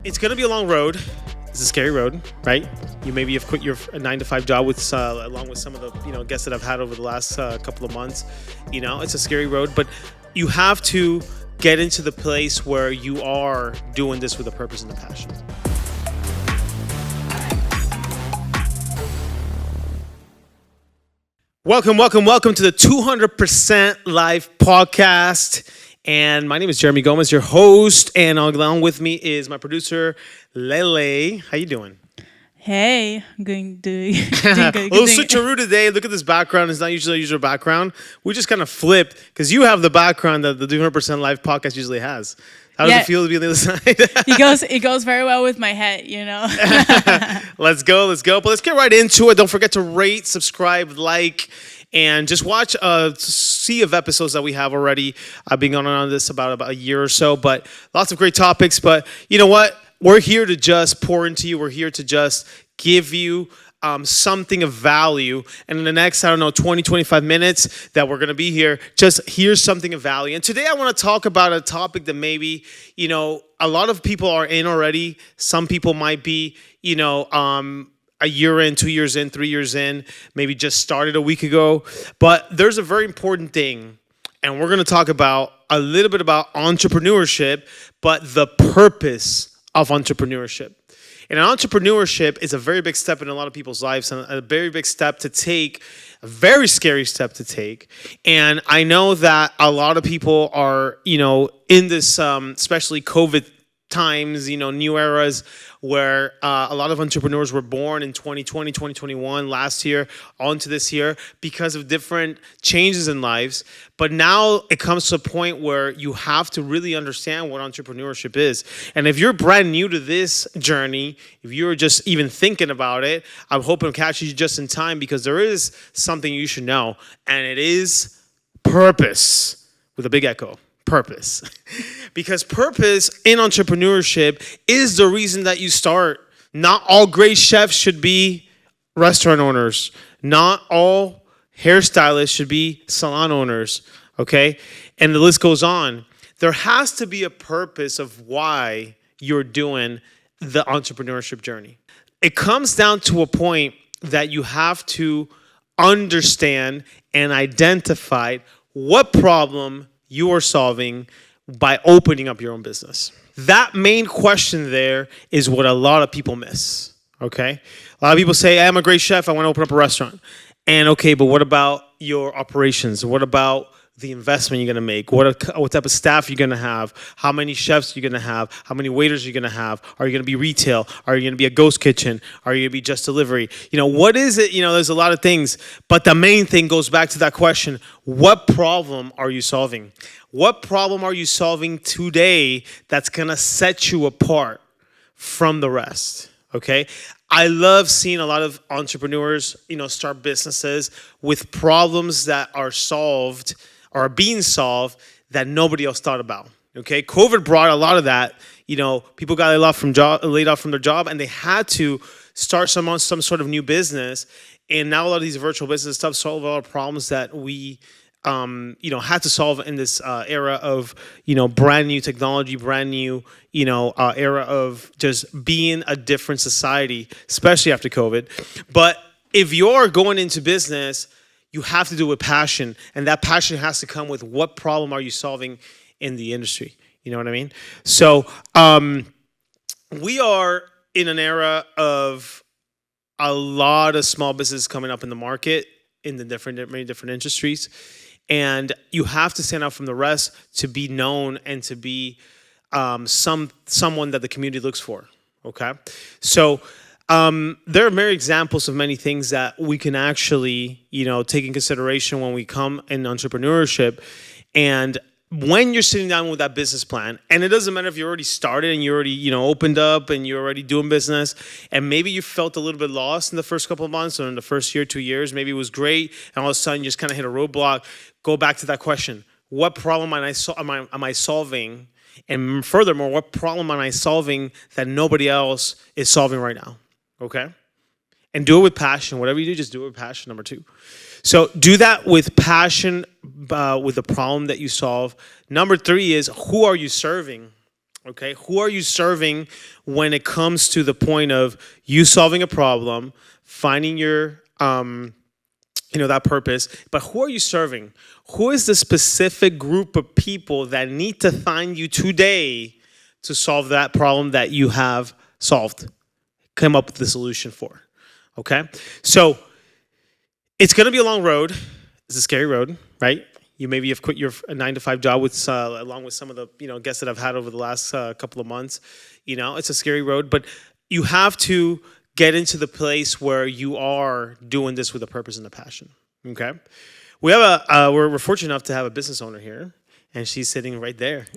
It's going to be a long road. It's a scary road, right? You maybe have quit your 9 to 5 job with, along with some of the guests that I've had over the last couple of months. It's a scary road, but you have to get into the place where you are doing this with a purpose and a passion. Welcome to the 200% Life podcast. And my name is Jeremy Gomez, your host, and along with me is my producer, Lele. How you doing? Hey, doing good. A little switcheroo today. Look at this background. It's not usually a usual background. We just kind of flipped because you have the background that the 200% Live podcast usually has. How does it feel to be on the other side? It goes very well with my head, Let's go. But let's get right into it. Don't forget to rate, subscribe, like, and just watch a sea of episodes that we have already. I've been going on this about a year or so, but lots of great topics. But you know what? We're here to just pour into you. We're here to just give you something of value. And in the next, 20, 25 minutes that we're going to be here, just here's something of value. And today I want to talk about a topic that maybe, a lot of people are in already. Some people might be, a year in, 2 years in, 3 years in, maybe just started a week ago. But there's a very important thing, and we're going to talk about a little bit about entrepreneurship, but the purpose of entrepreneurship. And entrepreneurship is a very big step in a lot of people's lives, and a very big step to take, a very scary step to take. And I know that a lot of people are, in this, especially COVID times, new eras where a lot of entrepreneurs were born in 2020, 2021, last year, onto this year because of different changes in lives. But now it comes to a point where you have to really understand what entrepreneurship is. And if you're brand new to this journey, if you're just even thinking about it, I'm hoping to catch you just in time because there is something you should know, and it is purpose, with a big echo. Purpose. Because purpose in entrepreneurship is the reason that you start. Not all great chefs should be restaurant owners. Not all hairstylists should be salon owners. Okay? And the list goes on. There has to be a purpose of why you're doing the entrepreneurship journey. It comes down to a point that you have to understand and identify what problem you are solving by opening up your own business. That main question there is what a lot of people miss, okay? A lot of people say, I'm a great chef, I want to open up a restaurant. And okay, but what about your operations? What about the investment you're going to make? What type of staff you're going to have? How many chefs you're going to have? How many waiters you're going to have? Are you going to be retail? Are you going to be a ghost kitchen? Are you going to be just delivery? What is it? There's a lot of things. But the main thing goes back to that question. What problem are you solving? What problem are you solving today that's going to set you apart from the rest? Okay? I love seeing a lot of entrepreneurs, start businesses with problems that are solved or are being solved that nobody else thought about. Okay, COVID brought a lot of that. People got laid off from their job, and they had to start some sort of new business. And now a lot of these virtual business stuff solve a lot of problems that we, had to solve in this era of, brand new technology, brand new, era of just being a different society, especially after COVID. But if you're going into business, you have to do it with passion, and that passion has to come with what problem are you solving in the industry. You know what I mean? So we are in an era of a lot of small businesses coming up in the market in the many different industries, and you have to stand out from the rest to be known and to be someone that the community looks for. Okay, so. There are many examples of many things that we can actually, take in consideration when we come in entrepreneurship. And when you're sitting down with that business plan, and it doesn't matter if you already started and you already, opened up and you're already doing business, and maybe you felt a little bit lost in the first couple of months or in the first year, 2 years, maybe it was great, and all of a sudden you just kind of hit a roadblock. Go back to that question. What problem am I solving? And furthermore, what problem am I solving that nobody else is solving right now? Okay? And do it with passion. Whatever you do, just do it with passion, number 2. So do that with passion, with the problem that you solve. Number 3 is, who are you serving? Okay, who are you serving when it comes to the point of you solving a problem, finding your that purpose, but who are you serving? Who is the specific group of people that need to find you today to solve that problem that you have solved, come up with the solution for? Okay, so it's going to be a long road. It's a scary road, right? You maybe have quit your 9 to 5 job with along with some of the guests that I've had over the last couple of months. It's a scary road, but you have to get into the place where you are doing this with a purpose and a passion. Okay, we have we're fortunate enough to have a business owner here, and she's sitting right there.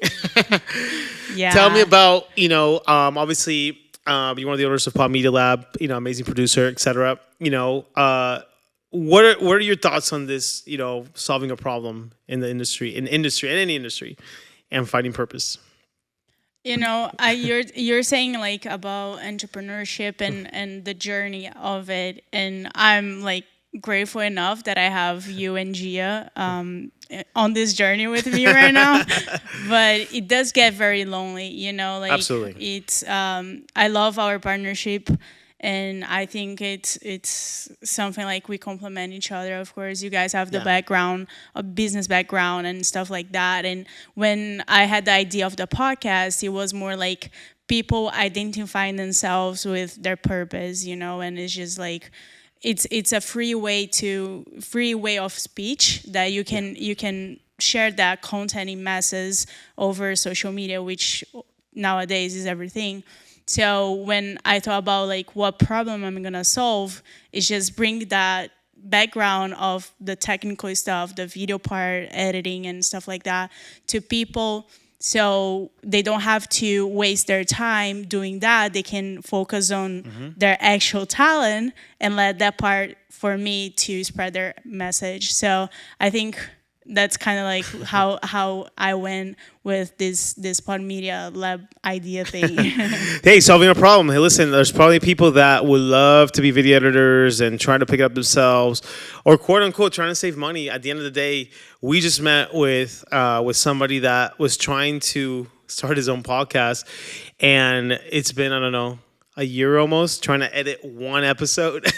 Yeah. Tell me about obviously you're one of the owners of Pod Media Lab, amazing producer, etc. What are your thoughts on this? Solving a problem in the industry, in any industry, and finding purpose. You're saying like about entrepreneurship and the journey of it, and I'm like grateful enough that I have you and Gia on this journey with me right now. But it does get very lonely, like Absolutely. it's I love our partnership, and I think it's something like we complement each other. Of course, you guys have the background, a business background and stuff like that. And when I had the idea of the podcast, it was more like people identifying themselves with their purpose, and it's just like it's a free way of speech that you can share that content in masses over social media, which nowadays is everything. So when I thought about like what problem I'm gonna solve, is just bring that background of the technical stuff, the video part, editing and stuff like that to people, so they don't have to waste their time doing that. They can focus on their actual talent and let that part for me to spread their message. So I think that's kind of like how I went with this Pod Media Lab idea thing. Hey, solving a problem. Hey, listen, there's probably people that would love to be video editors and trying to pick it up themselves, or quote unquote trying to save money. At the end of the day, we just met with somebody that was trying to start his own podcast, and it's been, I don't know, a year almost trying to edit one episode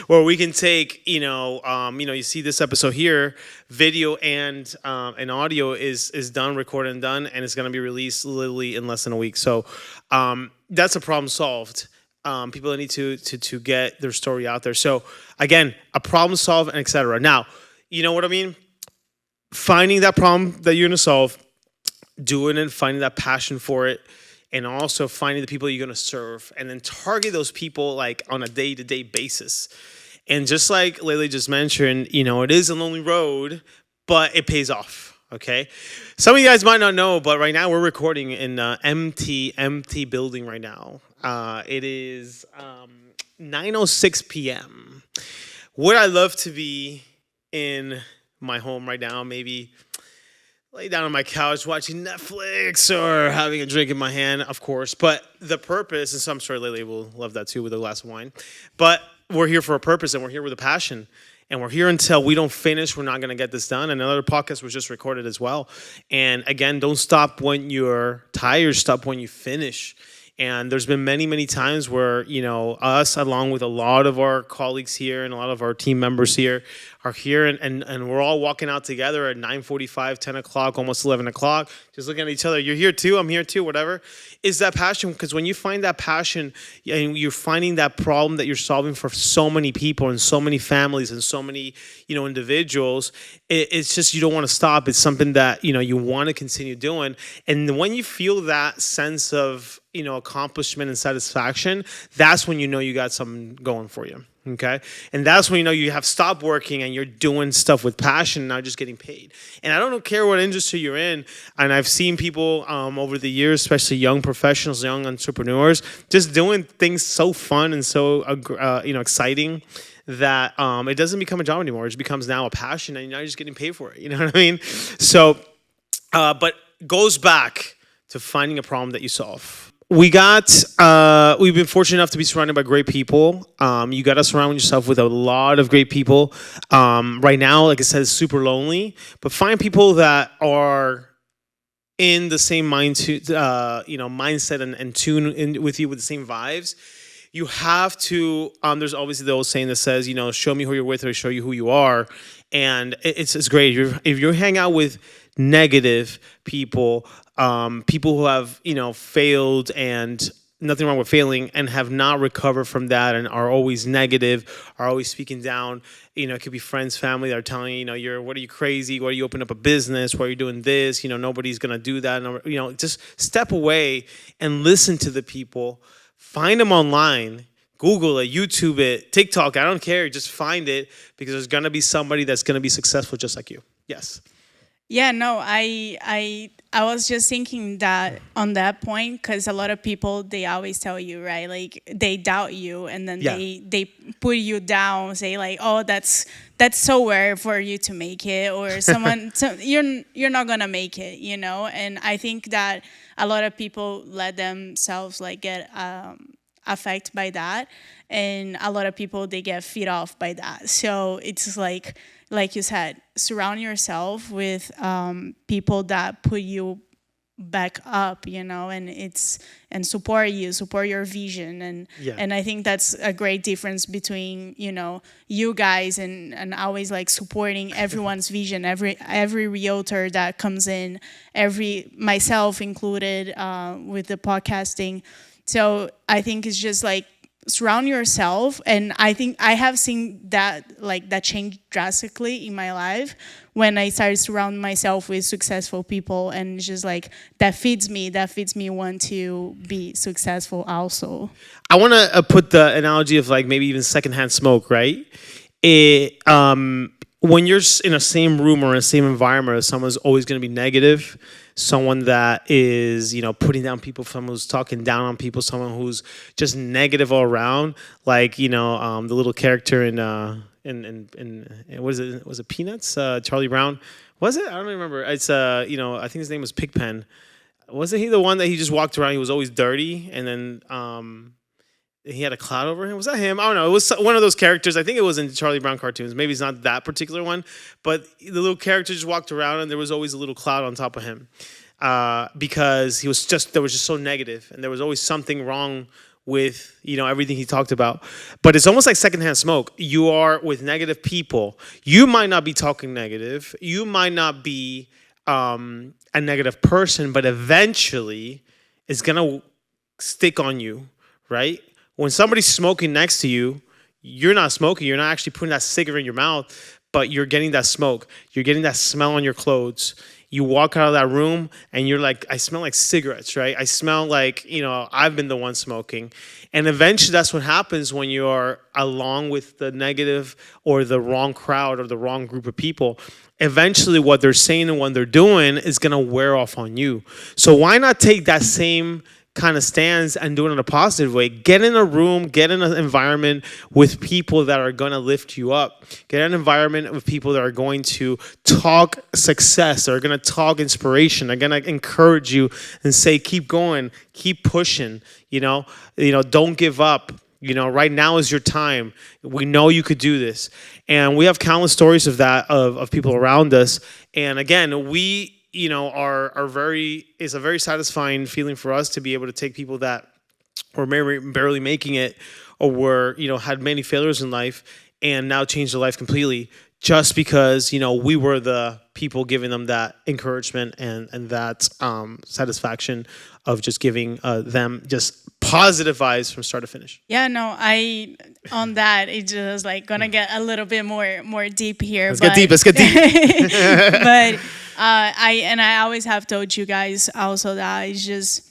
where we can take, you see this episode here, video and audio is done, recorded and done, and it's going to be released literally in less than a week. So that's a problem solved. People that need to get their story out there. So again, a problem solved and etc. Now, you know what I mean? Finding that problem that you're going to solve, doing it, finding that passion for it, and also finding the people you're going to serve, and then target those people like on a day-to-day basis. And just like Lele just mentioned, it is a lonely road, but it pays off. Okay. Some of you guys might not know, but right now we're recording in an empty building right now. It is 9:06 p.m. Would I love to be in my home right now? Maybe lay down on my couch watching Netflix or having a drink in my hand, of course. But the purpose, and so I'm sure Lily will love that too with a glass of wine. But we're here for a purpose, and we're here with a passion. And we're here until we don't finish. We're not going to get this done. And another podcast was just recorded as well. And again, don't stop when you're tired. Stop when you finish. And there's been many, many times where, us, along with a lot of our colleagues here and a lot of our team members here, are here and we're all walking out together at 9:45, 10 o'clock, almost 11 o'clock, just looking at each other. You're here too, I'm here too, whatever. Is that passion? Because when you find that passion and you're finding that problem that you're solving for so many people and so many families and so many, individuals, it's just you don't want to stop. It's something that, you want to continue doing. And when you feel that sense of, accomplishment and satisfaction, that's when you got something going for you. Okay. And that's when you have stopped working and you're doing stuff with passion, not just getting paid. And I don't care what industry you're in. And I've seen people over the years, especially young professionals, young entrepreneurs, just doing things so fun and so exciting that it doesn't become a job anymore. It just becomes now a passion, and you're just getting paid for it. You know what I mean? So, but goes back to finding a problem that you solve. We've been fortunate enough to be surrounded by great people. You got to surround yourself with a lot of great people. Right now, like I said, it's super lonely, but find people that are in the same mindset and tune in with you with the same vibes, you have to. There's obviously the old saying that says, show me who you're with, or show you who you are, and it's great. If you hang out with negative people, people who have failed, and nothing wrong with failing, and have not recovered from that, and are always negative, are always speaking down. It could be friends, family that are telling you, what are you crazy? Why are you open up a business? Why are you doing this? Nobody's gonna do that. Just step away and listen to the people. Find them online. Google it, YouTube it, TikTok. I don't care. Just find it, because there's gonna be somebody that's gonna be successful just like you. Yes. Yeah, no, I was just thinking that on that point, because a lot of people, they always tell you, right, like they doubt you, and then Yeah. they put you down, say like, oh, that's so rare for you to make it, or you're not gonna make it, and I think that a lot of people let themselves like get affected by that, and a lot of people, they get feed off by that. So it's like you said, surround yourself with people that put you back up, and support your vision, Yeah. and I think that's a great difference between you guys and always like supporting everyone's vision, every realtor that comes in, myself included, with the podcasting. So I think it's just like surround yourself, and I think I have seen that change drastically in my life when I started surrounding myself with successful people, and it's just like that feeds me want to be successful also. I want to put the analogy of like maybe even secondhand smoke, right? When you're in the same room or in the same environment, someone's always going to be negative. Someone that is, putting down people, someone who's talking down on people, someone who's just negative all around. Like, the little character in what is it? Was it Peanuts? Charlie Brown? Was it? I don't remember. It's I think his name was Pigpen. Wasn't he the one that he just walked around? He was always dirty, and then he had a cloud over him. Was that him? I don't know. It was one of those characters. I think it was in Charlie Brown cartoons. Maybe it's not that particular one, but the little character just walked around, and there was always a little cloud on top of him, because there was just so negative, and there was always something wrong with everything he talked about. But it's almost like secondhand smoke. You are with negative people. You might not be talking negative. You might not be a negative person, but eventually it's gonna stick on you, right? When somebody's smoking next to you, you're not smoking. You're not actually putting that cigarette in your mouth, but you're getting that smoke. You're getting that smell on your clothes. You walk out of that room and you're like, I smell like cigarettes, right? I smell like, I've been the one smoking. And eventually that's what happens when you are along with the negative or the wrong crowd or the wrong group of people. Eventually what they're saying and what they're doing is going to wear off on you. So why not take that same kind of stands and do it in a positive way? Get in a room, get in an environment with people that are going to lift you up. Get in an environment with people that are going to talk success, that are going to talk inspiration, they're going to encourage you and say, keep going, keep pushing, don't give up. Right now is your time. We know you could do this. And we have countless stories of that, of people around us. And again, we are very, it's a very satisfying feeling for us to be able to take people that were barely making it, or were, had many failures in life, and now change their life completely, just because, we were the people giving them that encouragement and that satisfaction of just giving them just positive vibes from start to finish. Yeah, no, on that, it's just like gonna get a little bit more deep here. Let's get deep. But I always have told you guys also that it's just,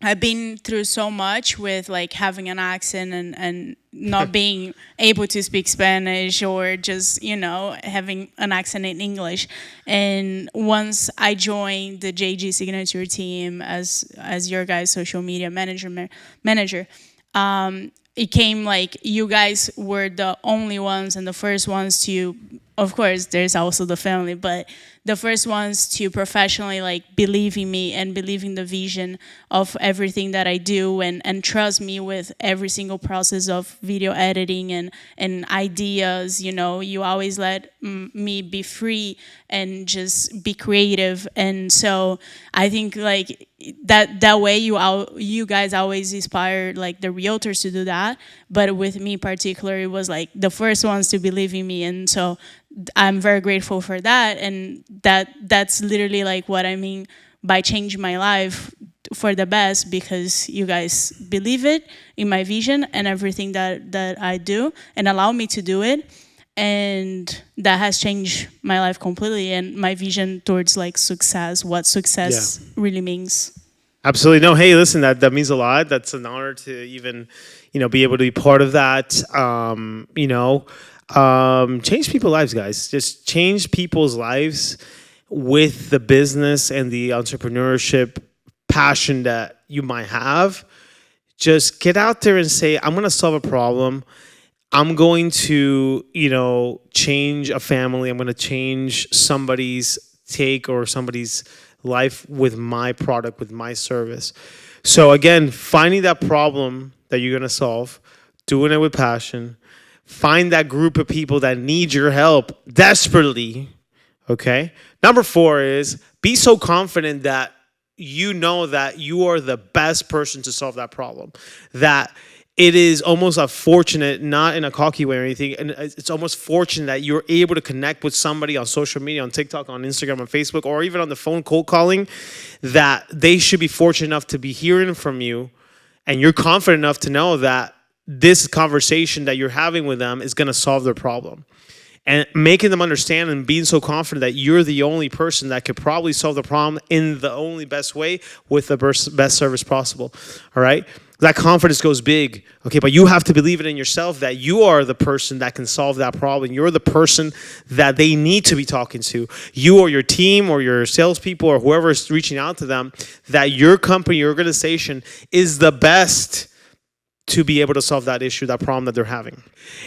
I've been through so much with like having an accent and not being able to speak Spanish, or just, having an accent in English. And once I joined the JG Signature team as your guys' social media manager, it came like you guys were the only ones and the first ones to of course there's also the family, but the first ones to professionally like believe in me and believe in the vision of everything that I do, and trust me with every single process of video editing and ideas. You always let me be free and just be creative. And so I think like that way you guys always inspire like the realtors to do that. But with me particularly, it was like the first ones to believe in me, and so I'm very grateful for that. And that's literally like what I mean by changing my life for the best, because you guys believe it in my vision and everything that I do and allow me to do it. And that has changed my life completely and my vision towards like success, what success really means. Absolutely. No, hey, listen, that means a lot. That's an honor to even, be able to be part of that. Change people's lives, guys. Just change people's lives with the business and the entrepreneurship passion that you might have. Just get out there and say, I'm going to solve a problem. I'm going to, change a family. I'm going to change somebody's take or somebody's life with my product, with my service. So again, finding that problem that you're going to solve, doing it with passion, find that group of people that need your help desperately, okay? Number 4 is be so confident that you know that you are the best person to solve that problem, that it is almost a fortunate, not in a cocky way or anything, and it's almost fortunate that you're able to connect with somebody on social media, on TikTok, on Instagram, on Facebook, or even on the phone cold calling, that they should be fortunate enough to be hearing from you, and you're confident enough to know that this conversation that you're having with them is going to solve their problem. And making them understand and being so confident that you're the only person that could probably solve the problem in the only best way with the best service possible. All right? That confidence goes big. Okay, but you have to believe it in yourself that you are the person that can solve that problem. You're the person that they need to be talking to. You or your team or your salespeople or whoever is reaching out to them, that your company, your organization is the best to be able to solve that issue, that problem that they're having.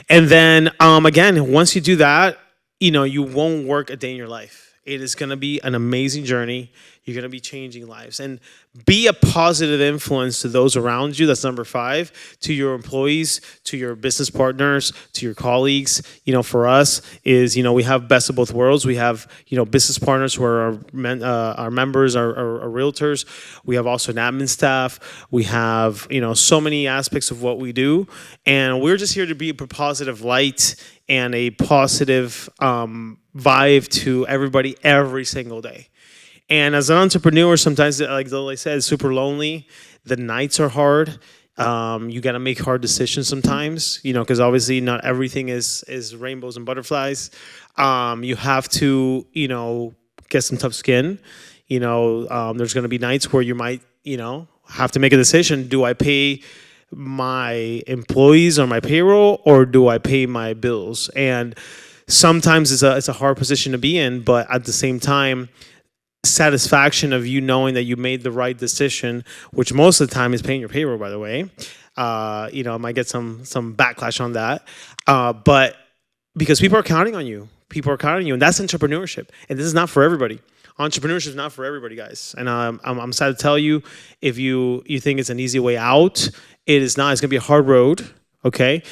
And then, again, once you do that, you won't work a day in your life. It is going to be an amazing journey. You're going to be changing lives. And be a positive influence to those around you. That's number 5. To your employees, to your business partners, to your colleagues. For us is, we have best of both worlds. We have, business partners who are our members, our realtors. We have also an admin staff. We have, so many aspects of what we do. And we're just here to be a positive light and a positive vibe to everybody every single day. And as an entrepreneur, sometimes, like Lily said, it's super lonely. The nights are hard. You got to make hard decisions sometimes, because obviously not everything is rainbows and butterflies. You have to, get some tough skin. There's going to be nights where you might, have to make a decision. Do I pay my employees on my payroll, or do I pay my bills? And sometimes it's a hard position to be in, but at the same time, satisfaction of you knowing that you made the right decision, which most of the time is paying your payroll, by the way. I might get some backlash on that, but because people are counting on you, and that's entrepreneurship. And this is not for everybody. Entrepreneurship is not for everybody, guys. And I'm sad to tell you, if you think it's an easy way out, it is not. It's going to be a hard road. Okay.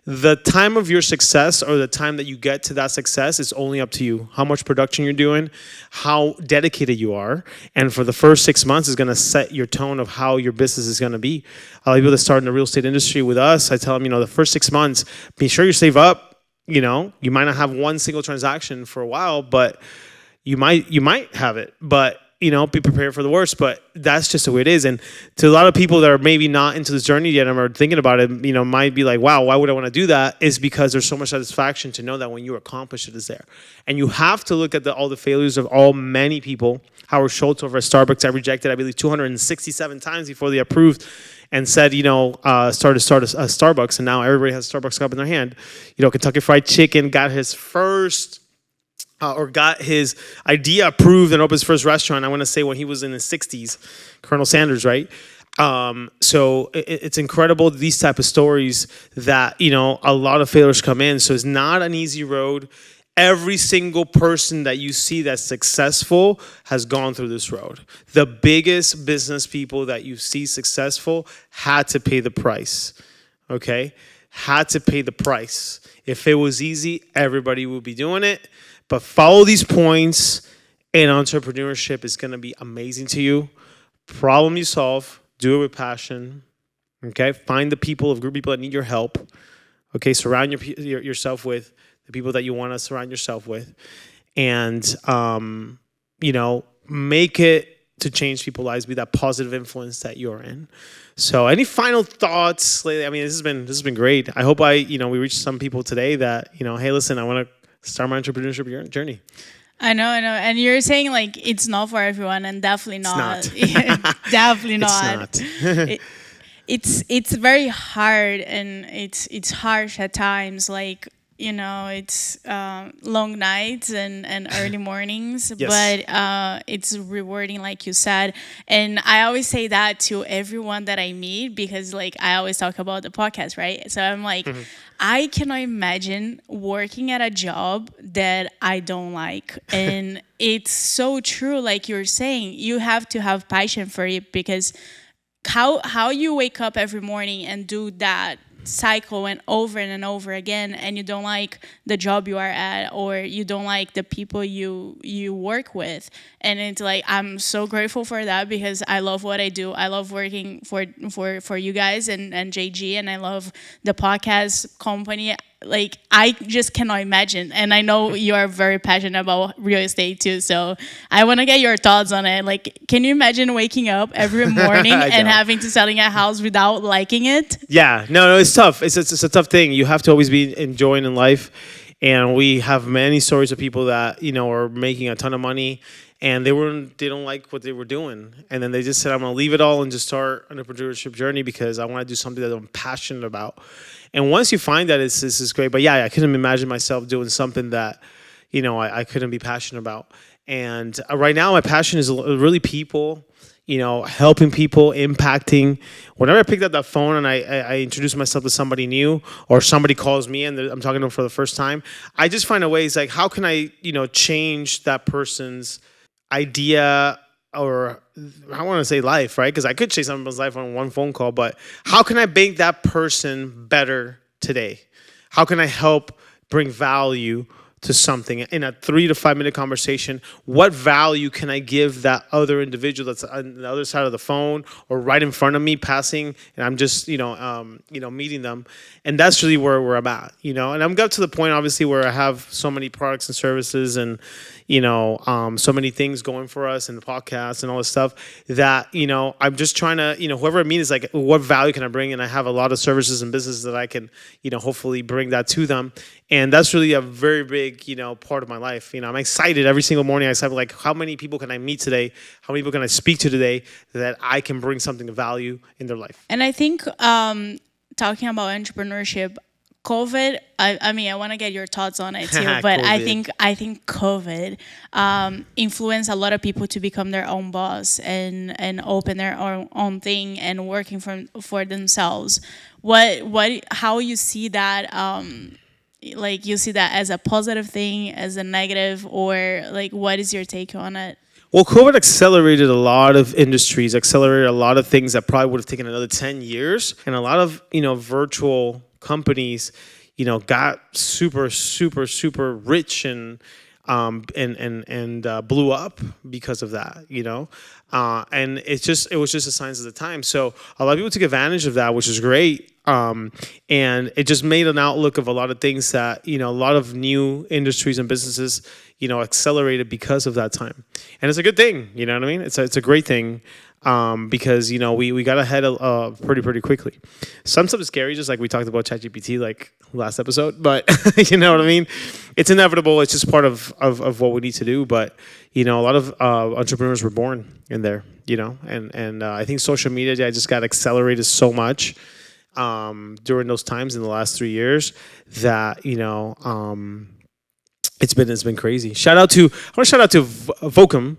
The time of your success, or the time that you get to that success, is only up to you. How much production you're doing, how dedicated you are. And for the first 6 months is going to set your tone of how your business is going to be. A lot of people that start in the real estate industry with us, I tell them, the first 6 months, be sure you save up. You might not have one single transaction for a while, but you might have it. But be prepared for the worst, but that's just the way it is. And to a lot of people that are maybe not into this journey yet and are thinking about it, might be like, wow, why would I want to do that? Is because there's so much satisfaction to know that when you accomplish it is there. And you have to look at all the failures of many people. Howard Schultz over at Starbucks, I rejected, I believe, 267 times before they approved and said, start a Starbucks. And now everybody has a Starbucks cup in their hand. Kentucky Fried Chicken got his first or got his idea approved and opened his first restaurant, I want to say when he was in his 60s, Colonel Sanders, right? So it's incredible, these type of stories that, a lot of failures come in. So it's not an easy road. Every single person that you see that's successful has gone through this road. The biggest business people that you see successful had to pay the price, okay? Had to pay the price. If it was easy, everybody would be doing it. But follow these points, and entrepreneurship is going to be amazing to you. Problem you solve, do it with passion, okay? Find the people, of group of people that need your help, okay? Surround yourself with the people that you want to surround yourself with, and make it to change people's lives, be that positive influence that you're in. So any final thoughts lately? I mean, this has been great. I hope we reached some people today that, hey, listen, I want to start my entrepreneurship journey. I know. And you're saying like it's not for everyone, and definitely not. It's not. Definitely not. It's it's very hard, and it's harsh at times. Like, it's long nights and early mornings, Yes. but it's rewarding, like you said. And I always say that to everyone that I meet, because like I always talk about the podcast, right? So I'm like, I cannot imagine working at a job that I don't like. And it's so true, like you're saying, you have to have passion for it, because how you wake up every morning and do that cycle and over again, and you don't like the job you are at, or you don't like the people you work with. And it's like, I'm so grateful for that, because I love what I do. I love working for you guys and JG, and I love the podcast company. Like, I just cannot imagine. And I know you are very passionate about real estate too, so I want to get your thoughts on it. Like, can you imagine waking up every morning and having to selling a house without liking it? Yeah, no, it's tough. It's a tough thing. You have to always be enjoying in life, and we have many stories of people that are making a ton of money, and they don't like what they were doing, and then they just said, I'm going to leave it all and just start an entrepreneurship journey because I want to do something that I'm passionate about. And once you find that, this is great. But yeah, I couldn't imagine myself doing something that I couldn't be passionate about. And right now, my passion is really people. Helping people, impacting. Whenever I picked up that phone and I introduce myself to somebody new, or somebody calls me and I'm talking to them for the first time, I just find a way. It's like, how can I, change that person's idea, or I want to say life, right? Because I could change someone's life on one phone call, but how can I make that person better today? How can I help bring value to something in a 3 to 5 minute conversation? What value can I give that other individual that's on the other side of the phone or right in front of me passing, and I'm just meeting them? And that's really where I'm at, and I'm got to the point obviously where I have so many products and services, and so many things going for us, and the podcast and all this stuff, that I'm just trying to whoever I meet is like, what value can I bring? And I have a lot of services and businesses that I can hopefully bring that to them. And that's really a very big, part of my life. I'm excited every single morning. I say, like, how many people can I meet today? How many people can I speak to today that I can bring something of value in their life? And I think talking about entrepreneurship, COVID, I mean, I want to get your thoughts on it too, but I think COVID influenced a lot of people to become their own boss and open their own thing and working for themselves. How you see that? Like, you see that as a positive thing, as a negative, or like, what is your take on it? Well, COVID accelerated a lot of industries, accelerated a lot of things that probably would have taken another 10 years. And a lot of, virtual companies, got super, super, super rich and blew up because of that, and it was just a signs of the time. So a lot of people took advantage of that, which is great. And it just made an outlook of a lot of things that, a lot of new industries and businesses, accelerated because of that time. And it's a good thing, you know what I mean? It's a great thing. Because we got ahead pretty quickly. Some stuff is scary, just like we talked about ChatGPT like last episode. But you know what I mean? It's inevitable. It's just part of what we need to do. But a lot of entrepreneurs were born in there. And I think social media just got accelerated so much during those times in the last 3 years that it's been crazy. I want to shout out to Vocum,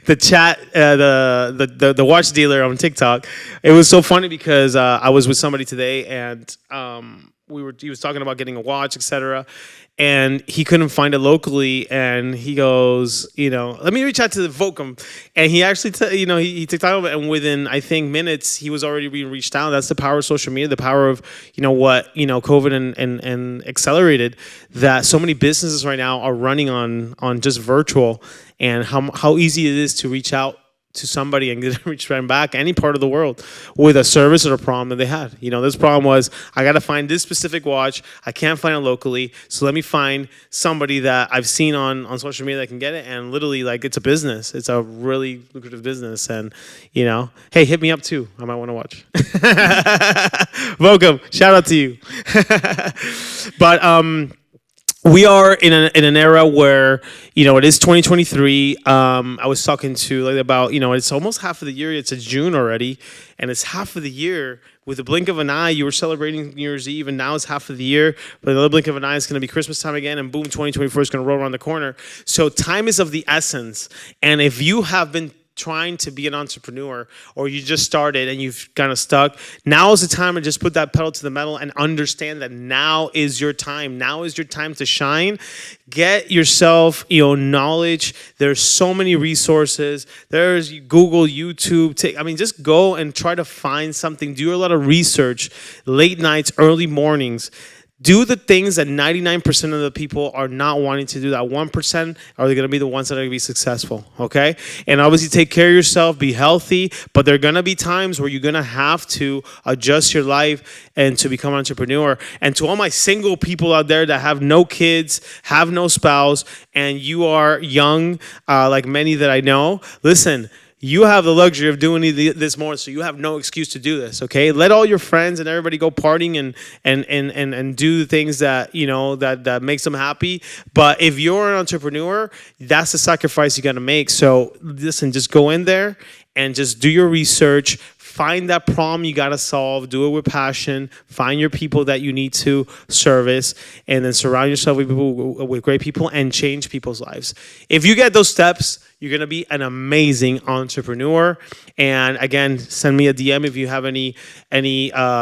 the chat, the watch dealer on TikTok. It was so funny because I was with somebody today, and he was talking about getting a watch, etc. And he couldn't find it locally, and he goes, let me reach out to the Vocum. And he actually, he took time of it, and within, I think, minutes, he was already being reached out. That's the power of social media, the power of, what, COVID and accelerated, that so many businesses right now are running on just virtual, and how easy it is to reach out to somebody and get reach right back any part of the world with a service or a problem that they had. This problem was, I got to find this specific watch. I can't find it locally. So let me find somebody that I've seen on social media that can get it. And literally, like, it's a business. It's a really lucrative business. And, hey, hit me up too. I might want to watch. Welcome. Shout out to you. But, we are in an era where, it is 2023. I was talking to about, it's almost half of the year. It's June already, and it's half of the year. With a blink of an eye, you were celebrating New Year's Eve, and now it's half of the year. But another blink of an eye, it's going to be Christmas time again, and boom, 2024 is going to roll around the corner. So time is of the essence. And if you have been trying to be an entrepreneur, or you just started and you've kind of stuck, now is the time to just put that pedal to the metal and understand that now is your time. Now is your time to shine. Get yourself, knowledge. There's so many resources. There's Google, YouTube. Just go and try to find something. Do a lot of research, late nights, early mornings. Do the things that 99% of the people are not wanting to do. That 1% are they going to be the ones that are going to be successful, okay? And obviously take care of yourself, be healthy, but there are going to be times where you're going to have to adjust your life and to become an entrepreneur. And to all my single people out there that have no kids, have no spouse, and you are young, like many that I know, listen, you have the luxury of doing this more, so you have no excuse to do this, okay? Let all your friends and everybody go partying and do the things that, that makes them happy. But if you're an entrepreneur, that's the sacrifice you got to make. So listen, just go in there and just do your research. Find that problem you got to solve. Do it with passion. Find your people that you need to service, and then surround yourself with great people and change people's lives. If you get those steps, you're going to be an amazing entrepreneur. And again, send me a DM if you have any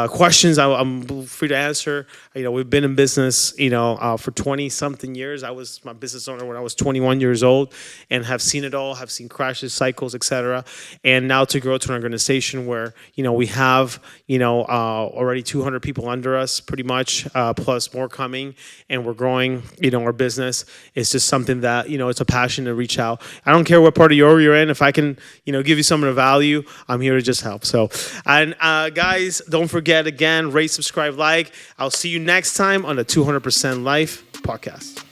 questions. I'm free to answer. We've been in business, for 20-something years. I was my business owner when I was 21 years old, and have seen it all, have seen crashes, cycles, etc. And now to grow to an organization where, we have, already 200 people under us pretty much, plus more coming, and we're growing, our business. It's just something that, it's a passion to reach out. I don't care what part of you're in. If I can, give you some of the value, I'm here to just help. So, and guys, don't forget, again, rate, subscribe, like. I'll see you next time on the 200% Life podcast.